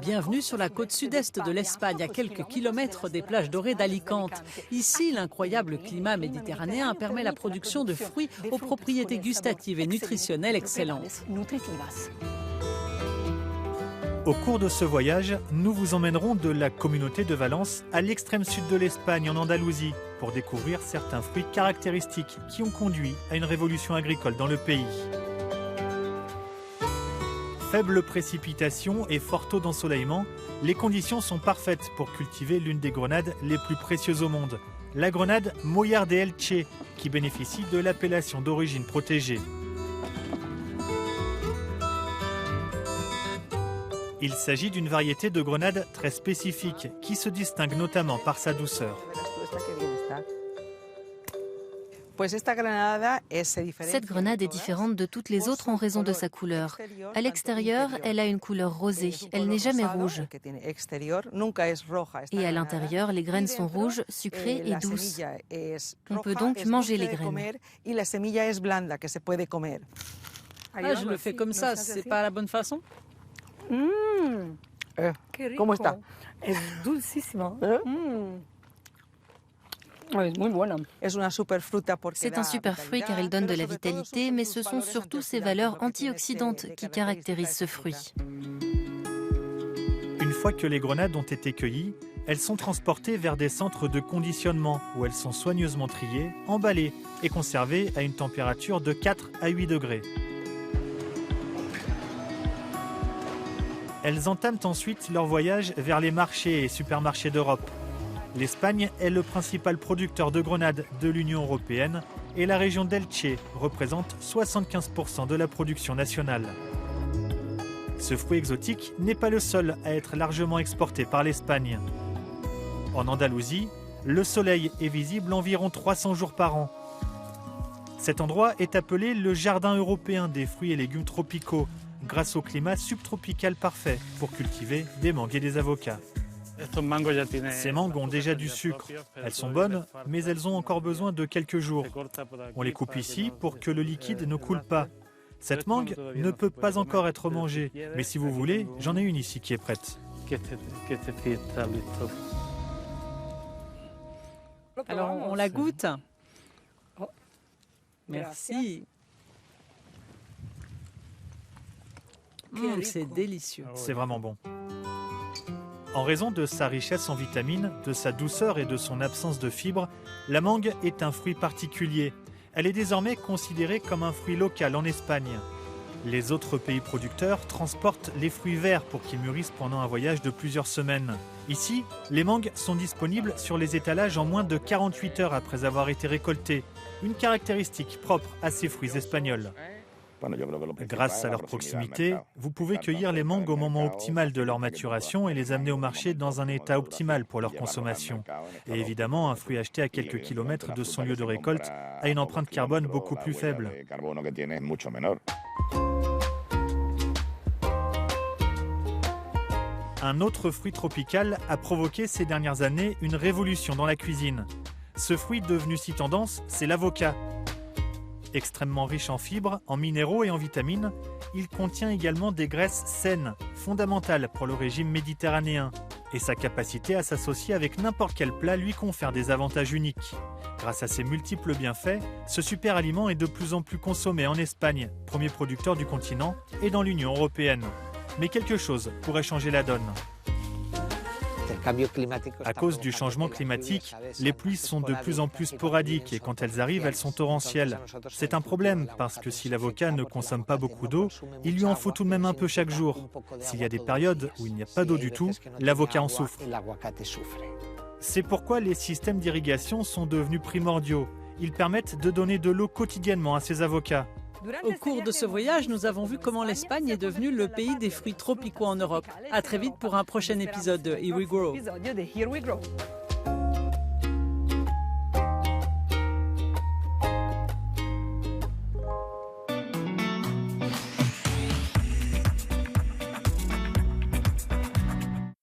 Bienvenue sur la côte sud-est de l'Espagne, à quelques kilomètres des plages dorées d'Alicante. Ici, l'incroyable climat méditerranéen permet la production de fruits aux propriétés gustatives et nutritionnelles excellentes. Au cours de ce voyage, nous vous emmènerons de la communauté de Valence à l'extrême sud de l'Espagne, en Andalousie, pour découvrir certains fruits caractéristiques qui ont conduit à une révolution agricole dans le pays. Faible précipitation et fort taux d'ensoleillement, les conditions sont parfaites pour cultiver l'une des grenades les plus précieuses au monde, la grenade Mollar de Elche, qui bénéficie de l'appellation d'origine protégée. Il s'agit d'une variété de grenade très spécifique qui se distingue notamment par sa douceur. Cette grenade est différente de toutes les autres en raison de sa couleur. À l'extérieur, elle a une couleur rosée. Elle n'est jamais rouge. Et à l'intérieur, les graines sont rouges, sucrées et douces. On peut donc manger les graines. Ah, je le fais comme ça, c'est pas la bonne façon? ¿Cómo está? Es dulcísima. C'est un super fruit car il donne de la vitalité, mais ce sont surtout ses valeurs antioxydantes qui caractérisent ce fruit. Une fois que les grenades ont été cueillies, elles sont transportées vers des centres de conditionnement où elles sont soigneusement triées, emballées et conservées à une température de 4 à 8 degrés. Elles entament ensuite leur voyage vers les marchés et supermarchés d'Europe. L'Espagne est le principal producteur de grenades de l'Union européenne et la région d'Elche représente 75% de la production nationale. Ce fruit exotique n'est pas le seul à être largement exporté par l'Espagne. En Andalousie, le soleil est visible environ 300 jours par an. Cet endroit est appelé le jardin européen des fruits et légumes tropicaux, grâce au climat subtropical parfait pour cultiver des mangues et des avocats. Ces mangues ont déjà du sucre. Elles sont bonnes, mais elles ont encore besoin de quelques jours. On les coupe ici pour que le liquide ne coule pas. Cette mangue ne peut pas encore être mangée, mais si vous voulez, j'en ai une ici qui est prête. Alors, on la goûte? Merci. C'est délicieux. C'est vraiment bon. En raison de sa richesse en vitamines, de sa douceur et de son absence de fibres, la mangue est un fruit particulier. Elle est désormais considérée comme un fruit local en Espagne. Les autres pays producteurs transportent les fruits verts pour qu'ils mûrissent pendant un voyage de plusieurs semaines. Ici, les mangues sont disponibles sur les étalages en moins de 48 heures après avoir été récoltées, une caractéristique propre à ces fruits espagnols. Grâce à leur proximité, vous pouvez cueillir les mangues au moment optimal de leur maturation et les amener au marché dans un état optimal pour leur consommation. Et évidemment, un fruit acheté à quelques kilomètres de son lieu de récolte a une empreinte carbone beaucoup plus faible. Un autre fruit tropical a provoqué ces dernières années une révolution dans la cuisine. Ce fruit devenu si tendance, c'est l'avocat. Extrêmement riche en fibres, en minéraux et en vitamines, il contient également des graisses saines, fondamentales pour le régime méditerranéen. Et sa capacité à s'associer avec n'importe quel plat lui confère des avantages uniques. Grâce à ses multiples bienfaits, ce super aliment est de plus en plus consommé en Espagne, premier producteur du continent, et dans l'Union européenne. Mais quelque chose pourrait changer la donne. À cause du changement climatique, les pluies sont de plus en plus sporadiques et quand elles arrivent, elles sont torrentielles. C'est un problème parce que si l'avocat ne consomme pas beaucoup d'eau, il lui en faut tout de même un peu chaque jour. S'il y a des périodes où il n'y a pas d'eau du tout, l'avocat en souffre. C'est pourquoi les systèmes d'irrigation sont devenus primordiaux. Ils permettent de donner de l'eau quotidiennement à ces avocats. Au cours de ce voyage, nous avons vu comment l'Espagne est devenue le pays des fruits tropicaux en Europe. À très vite pour un prochain épisode de Here We Grow.